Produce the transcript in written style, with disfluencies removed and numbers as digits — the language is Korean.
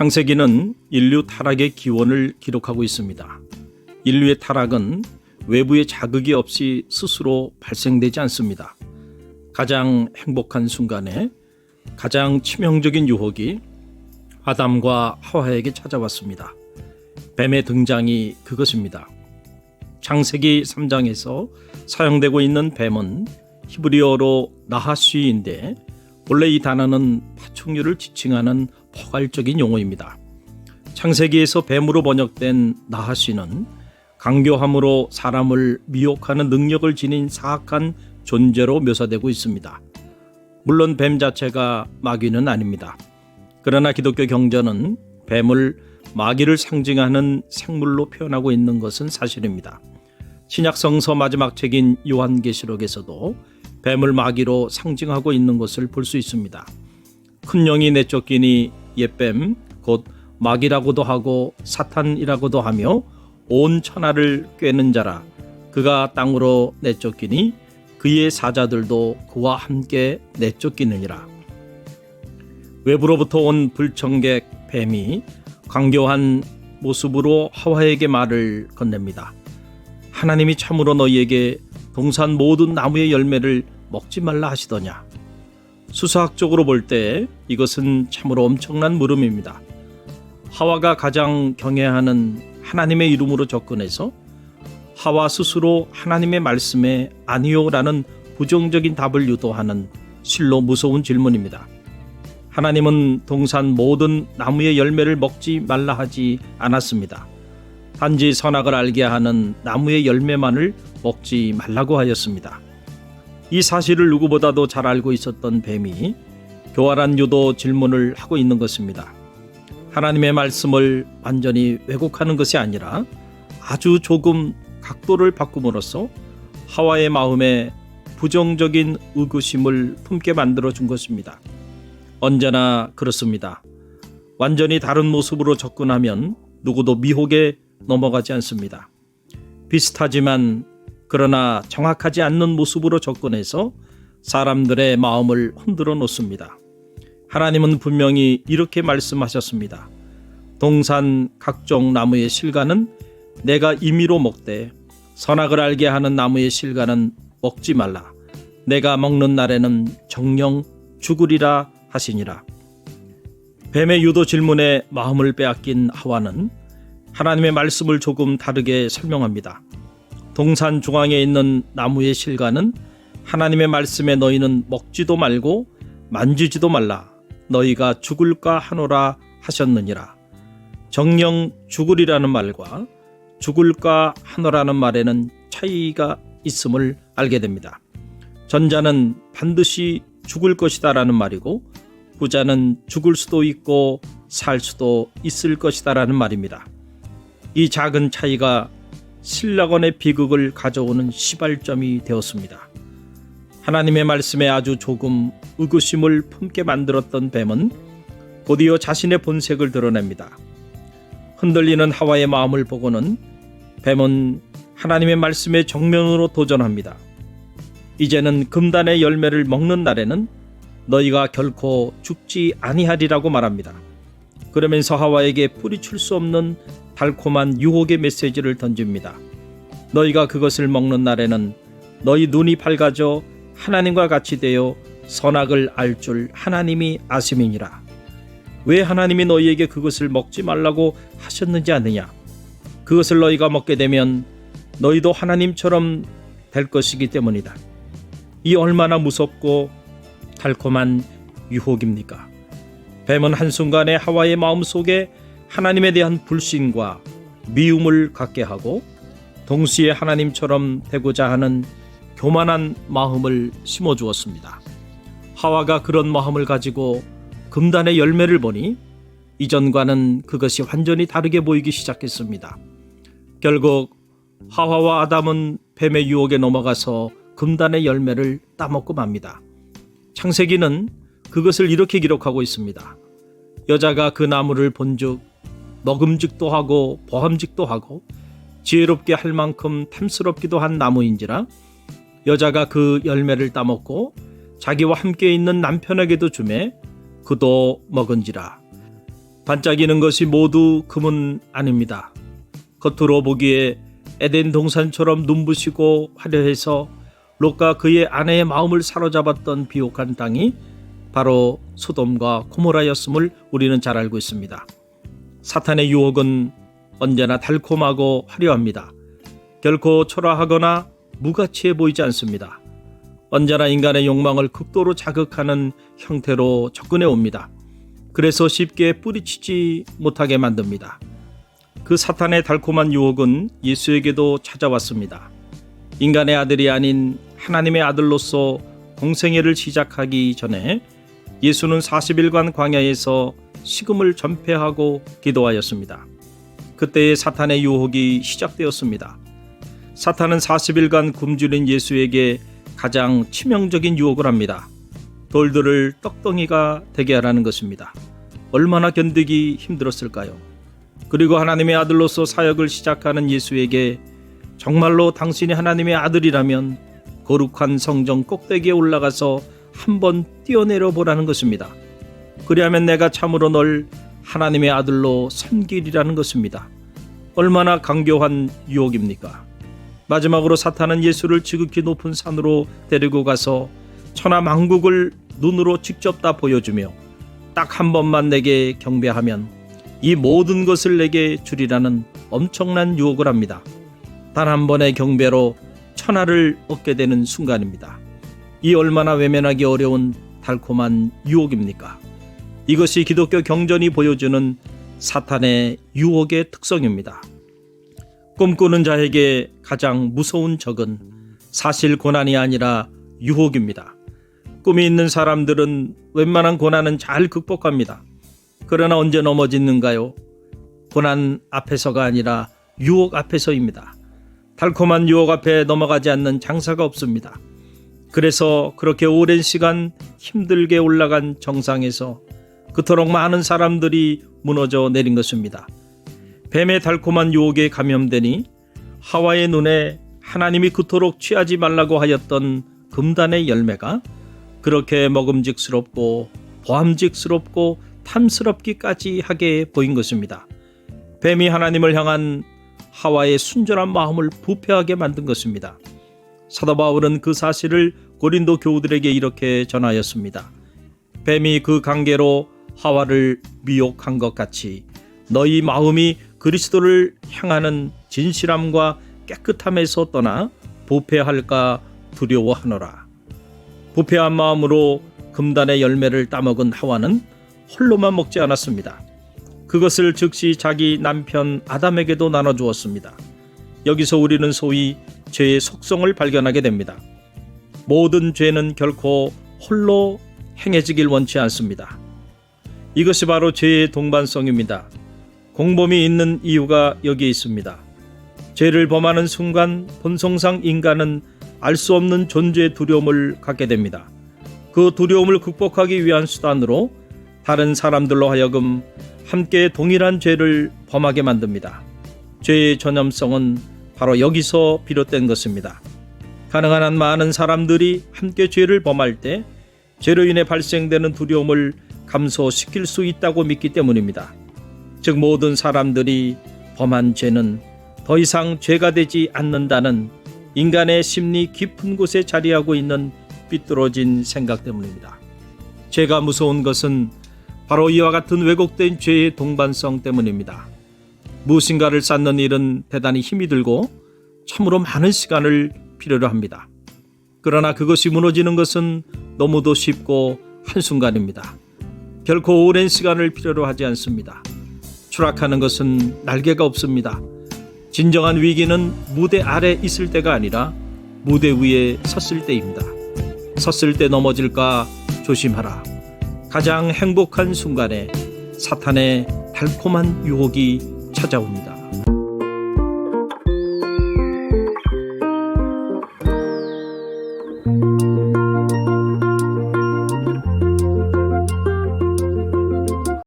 창세기는 인류 타락의 기원을 기록하고 있습니다. 인류의 타락은 외부의 자극이 없이 스스로 발생되지 않습니다. 가장 행복한 순간에 가장 치명적인 유혹이 아담과 하와에게 찾아왔습니다. 뱀의 등장이 그것입니다. 창세기 3장에서 사용되고 있는 뱀은 히브리어로 나하쉬인데 원래 이 단어는 파충류를 지칭하는 포괄적인 용어입니다. 창세기에서 뱀으로 번역된 나하쉬는 강교함으로 사람을 미혹하는 능력을 지닌 사악한 존재로 묘사되고 있습니다. 물론 뱀 자체가 마귀는 아닙니다. 그러나 기독교 경전은 뱀을 마귀를 상징하는 생물로 표현하고 있는 것은 사실입니다. 신약 성서 마지막 책인 요한계시록에서도 뱀을 마귀로 상징하고 있는 것을 볼 수 있습니다. 큰 영이 내쫓기니 옛뱀 곧 마귀라고도 하고 사탄이라고도 하며 온 천하를 꿰는 자라. 그가 땅으로 내쫓기니 그의 사자들도 그와 함께 내쫓기느니라. 외부로부터 온 불청객 뱀이 강교한 모습으로 하와에게 말을 건넵니다. 하나님이 참으로 너희에게 동산 모든 나무의 열매를 먹지 말라 하시더냐. 수사학적으로 볼 때 이것은 참으로 엄청난 물음입니다. 하와가 가장 경외하는 하나님의 이름으로 접근해서 하와 스스로 하나님의 말씀에 아니요라는 부정적인 답을 유도하는 실로 무서운 질문입니다. 하나님은 동산 모든 나무의 열매를 먹지 말라 하지 않았습니다. 단지 선악을 알게 하는 나무의 열매만을 먹지 말라고 하였습니다. 이 사실을 누구보다도 잘 알고 있었던 뱀이 교활한 유도 질문을 하고 있는 것입니다. 하나님의 말씀을 완전히 왜곡하는 것이 아니라 아주 조금 각도를 바꿈으로써 하와의 마음에 부정적인 의구심을 품게 만들어 준 것입니다. 언제나 그렇습니다. 완전히 다른 모습으로 접근하면 누구도 미혹에 넘어가지 않습니다. 비슷하지만 그러나 정확하지 않는 모습으로 접근해서 사람들의 마음을 흔들어 놓습니다. 하나님은 분명히 이렇게 말씀하셨습니다. 동산 각종 나무의 실과는 내가 임의로 먹되 선악을 알게 하는 나무의 실과는 먹지 말라. 내가 먹는 날에는 정령 죽으리라 하시니라. 뱀의 유도 질문에 마음을 빼앗긴 하와는 하나님의 말씀을 조금 다르게 설명합니다. 동산 중앙에 있는 나무의 실과는 하나님의 말씀에 너희는 먹지도 말고 만지지도 말라. 너희가 죽을까 하노라 하셨느니라. 정령 죽으리라는 말과 죽을까 하노라는 말에는 차이가 있음을 알게 됩니다. 전자는 반드시 죽을 것이다라는 말이고 후자는 죽을 수도 있고 살 수도 있을 것이다라는 말입니다. 이 작은 차이가 신라건의 비극을 가져오는 시발점이 되었습니다. 하나님의 말씀에 아주 조금 의구심을 품게 만들었던 뱀은 곧이어 자신의 본색을 드러냅니다. 흔들리는 하와의 마음을 보고는 뱀은 하나님의 말씀에 정면으로 도전합니다. 이제는 금단의 열매를 먹는 날에는 너희가 결코 죽지 아니하리라고 말합니다. 그러면서 하와에게 뿌리칠 수 없는 달콤한 유혹의 메시지를 던집니다. 너희가 그것을 먹는 날에는 너희 눈이 밝아져 하나님과 같이 되어 선악을 알 줄 하나님이 아심이니라. 왜 하나님이 너희에게 그것을 먹지 말라고 하셨는지 아느냐? 그것을 너희가 먹게 되면 너희도 하나님처럼 될 것이기 때문이다. 이 얼마나 무섭고 달콤한 유혹입니까? 뱀은 한순간에 하와의 마음속에 하나님에 대한 불신과 미움을 갖게 하고 동시에 하나님처럼 되고자 하는 교만한 마음을 심어주었습니다. 하와가 그런 마음을 가지고 금단의 열매를 보니 이전과는 그것이 완전히 다르게 보이기 시작했습니다. 결국 하와와 아담은 뱀의 유혹에 넘어가서 금단의 열매를 따먹고 맙니다. 창세기는 그것을 이렇게 기록하고 있습니다. 여자가 그 나무를 본즉 먹음직도 하고 보함직도 하고 지혜롭게 할 만큼 탐스럽기도 한 나무인지라 여자가 그 열매를 따먹고 자기와 함께 있는 남편에게도 주매 그도 먹은지라. 반짝이는 것이 모두 금은 아닙니다. 겉으로 보기에 에덴 동산처럼 눈부시고 화려해서 롯과 그의 아내의 마음을 사로잡았던 비옥한 땅이 바로 소돔과 고모라였음을 우리는 잘 알고 있습니다. 사탄의 유혹은 언제나 달콤하고 화려합니다. 결코 초라하거나 무가치해 보이지 않습니다. 언제나 인간의 욕망을 극도로 자극하는 형태로 접근해 옵니다. 그래서 쉽게 뿌리치지 못하게 만듭니다. 그 사탄의 달콤한 유혹은 예수에게도 찾아왔습니다. 인간의 아들이 아닌 하나님의 아들로서 공생애를 시작하기 전에 예수는 40일간 광야에서 식음을 전폐하고 기도하였습니다. 그때의 사탄의 유혹이 시작되었습니다. 사탄은 40일간 굶주린 예수에게 가장 치명적인 유혹을 합니다. 돌들을 떡덩이가 되게 하라는 것입니다. 얼마나 견디기 힘들었을까요? 그리고 하나님의 아들로서 사역을 시작하는 예수에게 정말로 당신이 하나님의 아들이라면 거룩한 성전 꼭대기에 올라가서 한번 뛰어내려 보라는 것입니다. 그리하면 내가 참으로 널 하나님의 아들로 섬기리라는 것입니다. 얼마나 강교한 유혹입니까? 마지막으로 사탄은 예수를 지극히 높은 산으로 데리고 가서 천하만국을 눈으로 직접 다 보여주며 딱 한 번만 내게 경배하면 이 모든 것을 내게 주리라는 엄청난 유혹을 합니다. 단 한 번의 경배로 천하를 얻게 되는 순간입니다. 이 얼마나 외면하기 어려운 달콤한 유혹입니까? 이것이 기독교 경전이 보여주는 사탄의 유혹의 특성입니다. 꿈꾸는 자에게 가장 무서운 적은 사실 고난이 아니라 유혹입니다. 꿈이 있는 사람들은 웬만한 고난은 잘 극복합니다. 그러나 언제 넘어지는가요? 고난 앞에서가 아니라 유혹 앞에서입니다. 달콤한 유혹 앞에 넘어가지 않는 장사가 없습니다. 그래서 그렇게 오랜 시간 힘들게 올라간 정상에서 그토록 많은 사람들이 무너져 내린 것입니다. 뱀의 달콤한 유혹에 감염되니 하와의 눈에 하나님이 그토록 취하지 말라고 하였던 금단의 열매가 그렇게 먹음직스럽고 보암직스럽고 탐스럽기까지 하게 보인 것입니다. 뱀이 하나님을 향한 하와의 순전한 마음을 부패하게 만든 것입니다. 사도 바울은 그 사실을 고린도 교우들에게 이렇게 전하였습니다. 뱀이 그 관계로 하와를 미혹한 것 같이 너희 마음이 그리스도를 향하는 진실함과 깨끗함에서 떠나 부패할까 두려워하노라. 부패한 마음으로 금단의 열매를 따먹은 하와는 홀로만 먹지 않았습니다. 그것을 즉시 자기 남편 아담에게도 나눠주었습니다. 여기서 우리는 소위 죄의 속성을 발견하게 됩니다. 모든 죄는 결코 홀로 행해지길 원치 않습니다. 이것이 바로 죄의 동반성입니다. 공범이 있는 이유가 여기에 있습니다. 죄를 범하는 순간 본성상 인간은 알 수 없는 존재의 두려움을 갖게 됩니다. 그 두려움을 극복하기 위한 수단으로 다른 사람들로 하여금 함께 동일한 죄를 범하게 만듭니다. 죄의 전염성은 바로 여기서 비롯된 것입니다. 가능한 한 많은 사람들이 함께 죄를 범할 때 죄로 인해 발생되는 두려움을 감소시킬 수 있다고 믿기 때문입니다. 즉 모든 사람들이 범한 죄는 더 이상 죄가 되지 않는다는 인간의 심리 깊은 곳에 자리하고 있는 삐뚤어진 생각 때문입니다. 죄가 무서운 것은 바로 이와 같은 왜곡된 죄의 동반성 때문입니다. 무엇인가를 쌓는 일은 대단히 힘이 들고 참으로 많은 시간을 필요로 합니다. 그러나 그것이 무너지는 것은 너무도 쉽고 한순간입니다. 결코 오랜 시간을 필요로 하지 않습니다. 추락하는 것은 날개가 없습니다. 진정한 위기는 무대 아래 있을 때가 아니라 무대 위에 섰을 때입니다. 섰을 때 넘어질까 조심하라. 가장 행복한 순간에 사탄의 달콤한 유혹이 찾아옵니다.